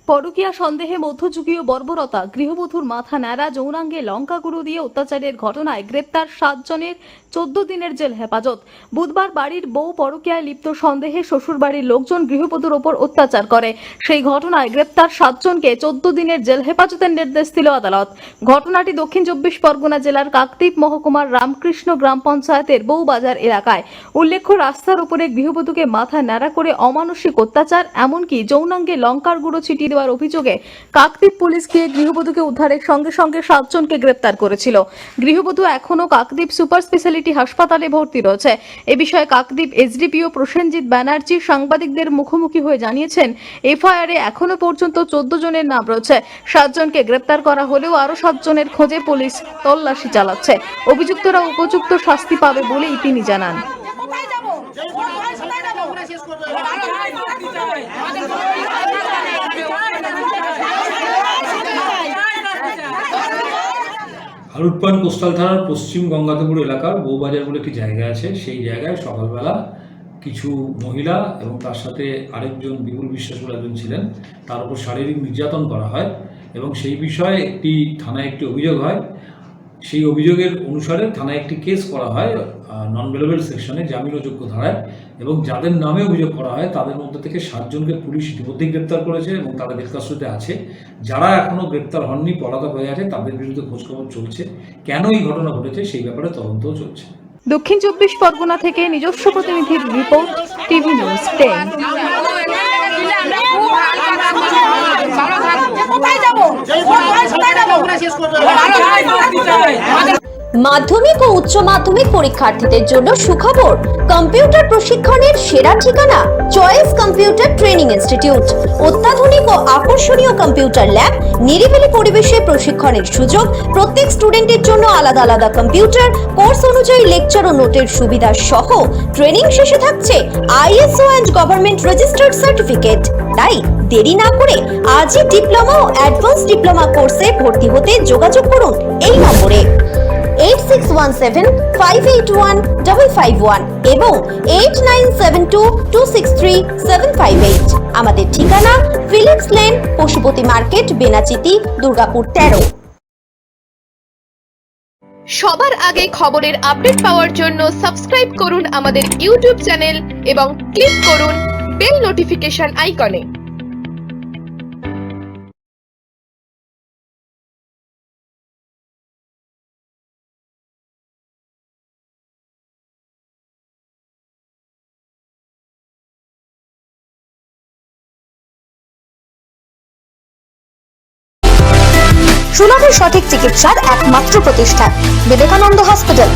পরকীয়া সন্দেহে মধ্যযুগীয় বর্বরতা, গৃহবধূর মাথা ন্যাড়া, যৌনাঙ্গে লঙ্কা গুঁড়ো দিয়ে অত্যাচারের ঘটনায় গ্রেপ্তার 7 জনের 14 দিনের জেল হেফাজত। বুধবার বাড়ির বউ পরকীয়ায় লিপ্ত সন্দেহে শ্বশুরবাড়ির লোকজন গৃহবধূর ওপর অত্যাচার করে। সেই ঘটনায় গ্রেপ্তার 7 জনকে 14 দিনের জেল হেফাজতের নির্দেশ দিল আদালত। ঘটনাটি দক্ষিণ 24 পরগনা জেলার কাকদ্বীপ মহকুমার রামকৃষ্ণ গ্রাম পঞ্চায়েতের বউবাজার এলাকায়। উল্লেখ্য, রাস্তার উপরে গৃহবধূকে মাথা ন্যাড়া করে অমানসিক অত্যাচার, এমনকি যৌনাঙ্গে লঙ্কার গুঁড়ো ছিটিয়ে দেওয়ার অভিযোগে কাকদ্বীপ পুলিশ গিয়ে গৃহবধূকে উদ্ধারের সঙ্গে সঙ্গে 7 জনকে গ্রেপ্তার করেছিল। গৃহবধূ এখনো কাকদ্বীপ সুপার স্পেশালিটি হাসপাতালে ভর্তি রয়েছে। এ বিষয়ে কাকদ্বীপ এসডিপিও প্রসেনজিৎ ব্যানার্জি সাংবাদিকদের মুখোমুখি হয়ে জানিয়েছেন, এফআইআরে এখনো পর্যন্ত 14 জনের নাম রয়েছে। 7 জনকে গ্রেপ্তার করা হলেও আরো 7 জনের খোঁজে পুলিশ তল্লাশি চালাচ্ছে। অভিযুক্তরা উপযুক্ত শাস্তি পাবে বলেই তিনি জানান। হারুটপান কোস্টাল থানার পশ্চিম গঙ্গাধরপুর এলাকার বউবাজার বলে একটি জায়গা আছে। সেই জায়গায় সকালবেলা কিছু মহিলা এবং তার সাথে আরেকজন বিপুল বিশ্বাস বলে একজন ছিলেন, তার উপর শারীরিক নির্যাতন করা হয় এবং সেই বিষয়ে থানায় একটি অভিযোগ হয়। সেই অভিযোগের অনুসারে থানায় একটি কেস করা হয় নন বেলেবল সেকশনে, জামিনযোগ্য ধারায়, এবং যাদের নামে অভিযোগ করা হয় তাদের মধ্যে থেকে 7 জনকে পুলিশ ইতিমধ্যেই গ্রেপ্তার করেছে এবং তারা জেলকাস্টডিতে আছে। যারা এখনো গ্রেপ্তার হননি, পলাতক হয়ে আছে, তাদের বিরুদ্ধে খোঁজখবর চলছে। কেন এই ঘটনা ঘটেছে সেই ব্যাপারে তদন্তও চলছে। দক্ষিণ 24 পরগনা থেকে নিজস্ব প্রতিনিধির রিপোর্ট, টিভি নিউজ 10। মাধ্যমিক ও উচ্চ মাধ্যমিক পরীক্ষার্থীদের জন্য সুখবর, কম্পিউটার প্রশিক্ষণের সেরা ঠিকানা চয়েস কম্পিউটার ট্রেনিং ইনস্টিটিউট। অত্যাধুনিক ও আকর্ষণীয় কম্পিউটার ল্যাব, নিরিবিলি পরিবেশে প্রশিক্ষণের সুযোগ, প্রত্যেক স্টুডেন্টের জন্য আলাদা আলাদা কম্পিউটার, কোর্স অনুযায়ী লেকচার ও নোটের সুবিধা সহ ট্রেনিং শেষে থাকছে ISO and government registered certificate. তাই দেরি না করে আজই ডিপ্লোমা ও অ্যাডভান্স ডিপ্লোমা কোর্সে ভর্তি হতে যোগাযোগ করুন এই নম্বরে 8617581551 এবং 8972263758। আমাদের ঠিকানা Philips lane, Pashupati market, Benachiti, Durgapur 13। সবার আগে খবরের আপডেট পাওয়ার জন্য সাবস্ক্রাইব করুন আমাদের ইউটিউব চ্যানেল এবং ক্লিক করুন বেল নোটিফিকেশন আইকনে। সুলভে সঠিক চিকিৎসার একমাত্র প্রতিষ্ঠান বিবেকানন্দ হসপিটাল।